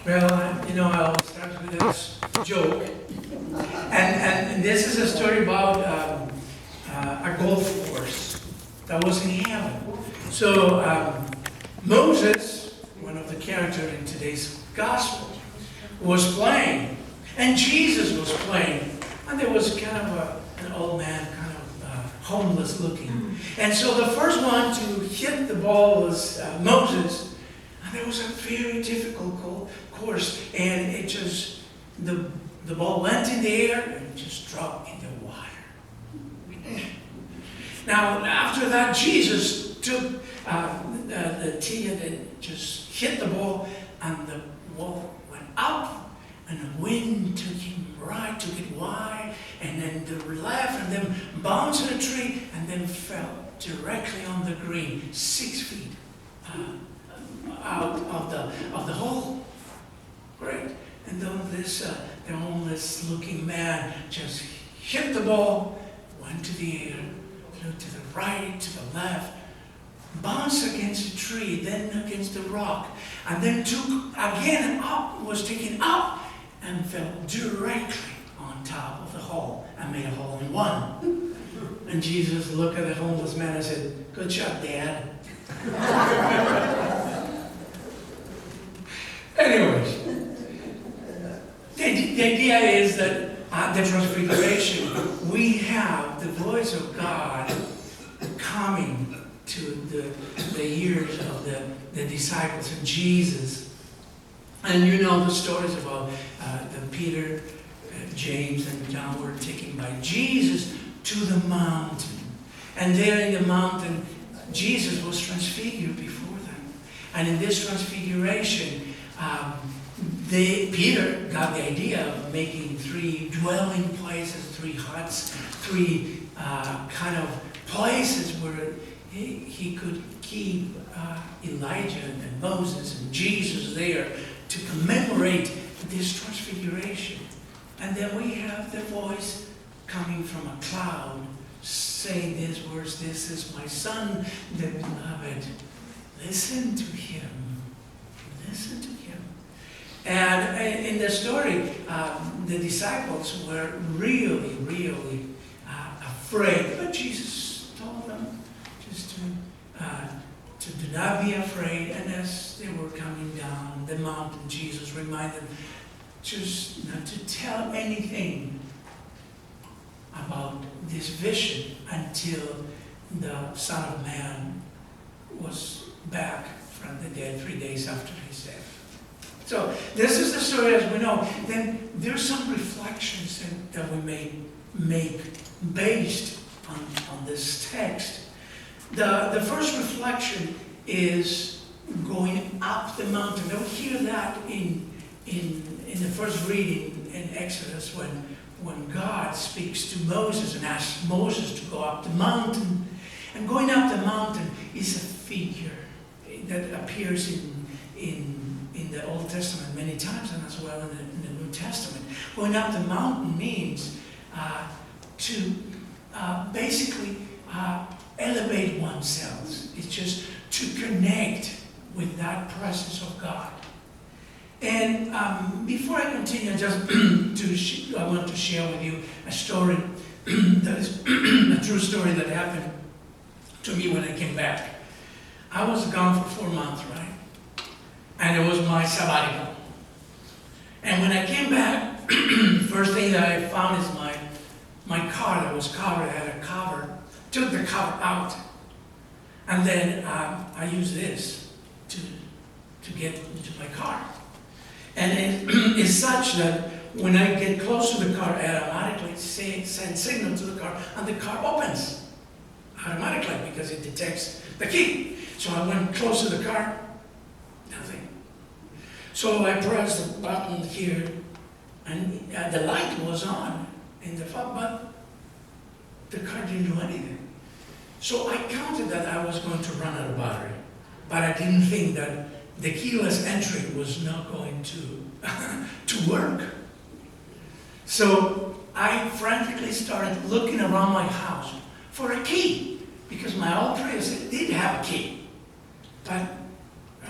Well, I always start with this joke. And this is a story about a golf course that was in heaven. So Moses, one of the characters in today's gospel, was playing. And Jesus was playing. And there was kind of an old man, kind of homeless looking. And so the first one to hit the ball was Moses. And it was a very difficult course. And it just, the ball went in the air and just dropped in the water. Now, after that, Jesus took the tee and just hit the ball. And the ball went up. And the wind took it wide, and then to the left, and then bounced in a tree, and then fell directly on the green, 6 feet out of the hole. Great. And then the homeless-looking man just hit the ball, went to the air, flew to the right, to the left, bounced against a tree, then against the rock, and then took again up, was taken up, and fell directly on top of the hole and made a hole in one. And Jesus looked at the homeless man and said, "Good job, Dad." Anyways, the idea is that at the Transfiguration, we have the voice of God coming to the ears of the disciples of Jesus. And you know the stories about the Peter, James, and John were taken by Jesus to the mountain. And there in the mountain, Jesus was transfigured before them. And in this transfiguration, Peter got the idea of making 3 dwelling places, 3 huts, 3 kind of places where he could keep Elijah and Moses and Jesus there to commemorate this transfiguration. And then we have the voice coming from a cloud saying these words, "This is my son, the beloved. Listen to him. Listen to him." And in the story, the disciples were really, really afraid. But Jesus told them just to do not be afraid. And as they were coming down the mountain, Jesus reminded them just not to tell anything about this vision until the Son of Man was back from the dead 3 days after his death. So this is the story as we know. Then there's some reflections that we may make based on this text. The first reflection is going up the mountain. Now we hear that in the first reading in Exodus when God speaks to Moses and asks Moses to go up the mountain. And going up the mountain is a figure that appears in the Old Testament many times and as well in the New Testament. Going up the mountain means to basically elevate oneself. It's just to connect with that presence of God. And before I continue, I want to share with you a story that is a true story that happened to me when I came back. I was gone for 4 months, right? And it was my sabbatical. And when I came back, first thing that I found is my car that was covered. I had a cover. Took the cover out. And then I used this to get into my car. And it is such that when I get close to the car, it automatically sends signal to the car, and the car opens automatically because it detects the key. So I went close to the car, nothing. So I pressed the button here, and the light was on in the front, but the car didn't do anything. So I counted that I was going to run out of battery, but I didn't think that the keyless entry was not going to work. So I frantically started looking around my house for a key, because my old Prius did have a key. But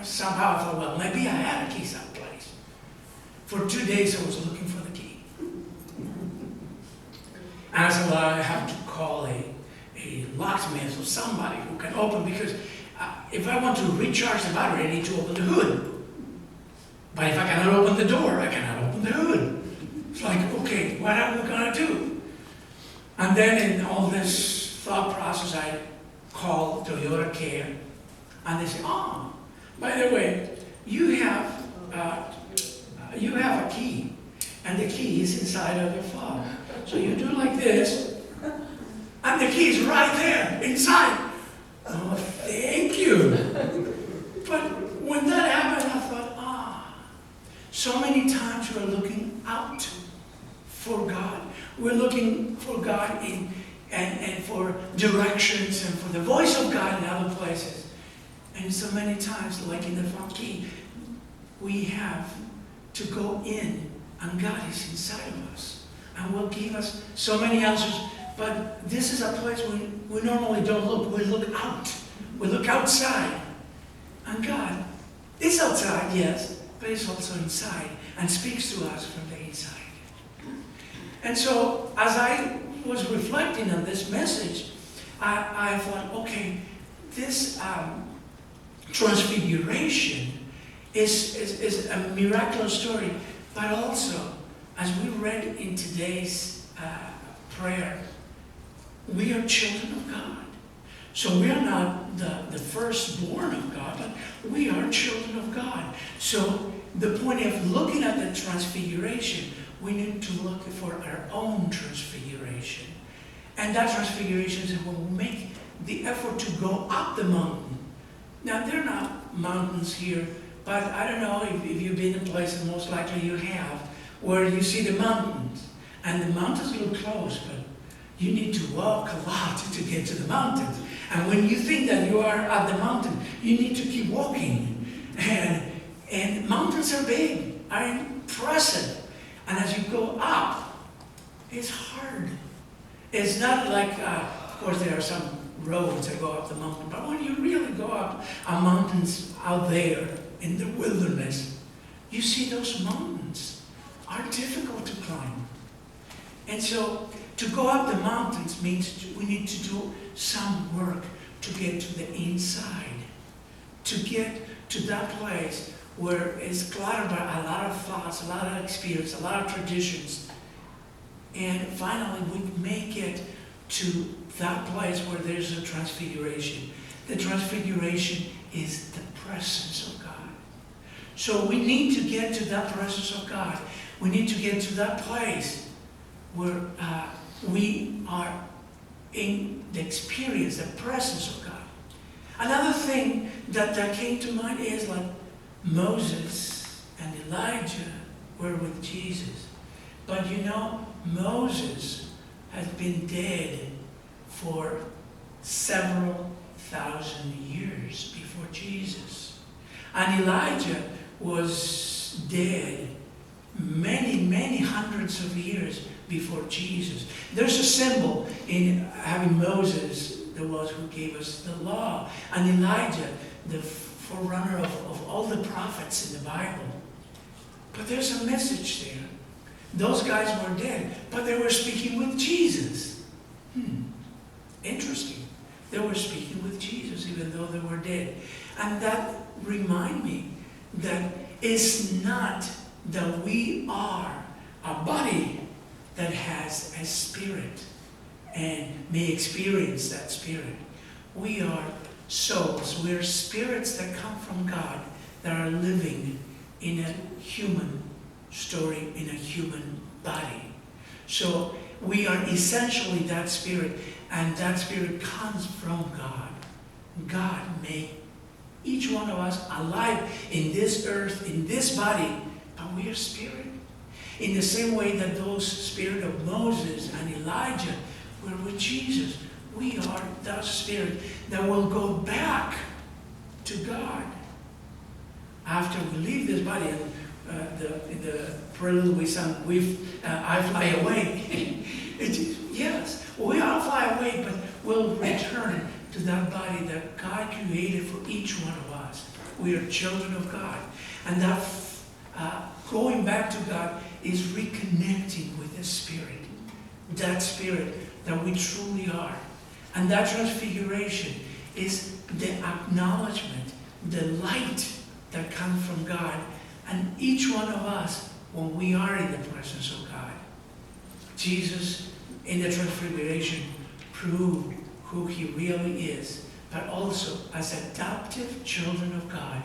somehow I thought, well, maybe I had a key someplace. For 2 days I was looking for the key. And I said, well, I have to call a locksmith or somebody who can open, because if I want to recharge the battery, I need to open the hood. But if I cannot open the door, I cannot open the hood. It's like, okay, what am I going to do? And then in all this thought process, I called Jortack, and they say, oh, by the way, you have a key, and the key is inside of your fob. So you do like this, and the key is right there, inside. Oh, thank you. But when that happened, I thought, so many times we're looking out for God. We're looking for God and for directions and for the voice of God in other places. And so many times, like in the front key, we have to go in, and God is inside of us and will give us so many answers. But this is a place we normally don't look. We look out. We look outside. And God is outside, yes, but He's also inside and speaks to us from the inside. And so, as I was reflecting on this message, I thought, okay, this transfiguration is a miraculous story, but also, as we read in today's prayer, we are children of God. So we are not the firstborn of God, but we are children of God. So the point of looking at the transfiguration, we need to look for our own transfiguration. And that transfiguration is when we make the effort to go up the mountain. Now, there are not mountains here, but I don't know if you've been in places, most likely you have, where you see the mountains. And the mountains look close, but you need to walk a lot to get to the mountains. And when you think that you are at the mountain, you need to keep walking. And mountains are big, are impressive. And as you go up, it's hard. It's not like, of course, there are some roads that go up the mountain, but when you really go up mountains out there in the wilderness, you see those mountains are difficult to climb. And so to go up the mountains means we need to do some work to get to the inside, to get to that place where it's cluttered by a lot of thoughts, a lot of experience, a lot of traditions. And finally, we make it to that place where there's a transfiguration. The transfiguration is the presence of God. So we need to get to that presence of God. We need to get to that place where we are in the experience, the presence of God. Another thing that came to mind is like Moses and Elijah were with Jesus. But you know, Moses has been dead for several thousand years before Jesus. And Elijah was dead many hundreds of years before Jesus. There's a symbol in having Moses, the one who gave us the law, and Elijah, the forerunner of all the prophets in the Bible. But there's a message there. Those guys were dead, but they were speaking with Jesus. Interesting. They were speaking with Jesus even though they were dead. And that reminds me that it's not that we are a body that has a spirit and may experience that spirit. We are souls. We are spirits that come from God that are living in a human story, in a human body. So we are essentially that spirit, and that spirit comes from God. God made each one of us alive in this earth, in this body, but we are spirit. In the same way that those spirit of Moses and Elijah were with Jesus, we are that spirit that will go back to God after we leave this body. In the prelude we sang, I fly away. Yes, we all fly away, but we'll return to that body that God created for each one of us. We are children of God. And that going back to God is reconnecting with the Spirit. That Spirit that we truly are. And that transfiguration is the acknowledgement, the light that comes from God. And each one of us, when we are in the presence of God, Jesus in the transfiguration proved who he really is. But also, as adoptive children of God,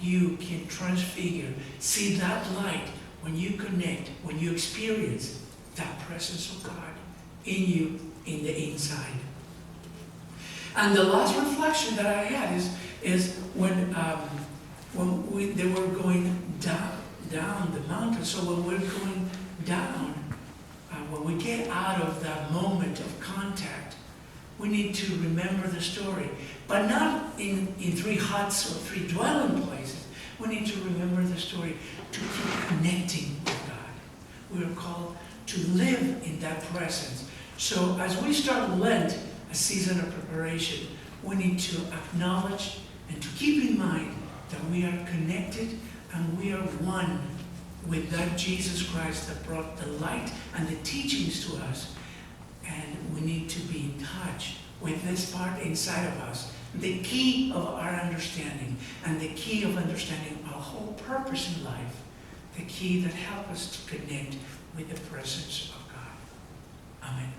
you can transfigure, see that light when you connect, when you experience that presence of God in you, in the inside. And the last reflection that I had is when they were going down the mountain. So when we're going down, when we get out of that moment of contact, we need to remember the story. But not in 3 huts or 3 dwelling places. We need to remember the story to keep connecting with God. We are called to live in that presence. So as we start Lent, a season of preparation, we need to acknowledge and to keep in mind that we are connected and we are one with that Jesus Christ that brought the light and the teachings to us. And we need to be in touch with this part inside of us, the key of our understanding and the key of understanding our whole purpose in life, the key that helps us to connect with the presence of God. Amen.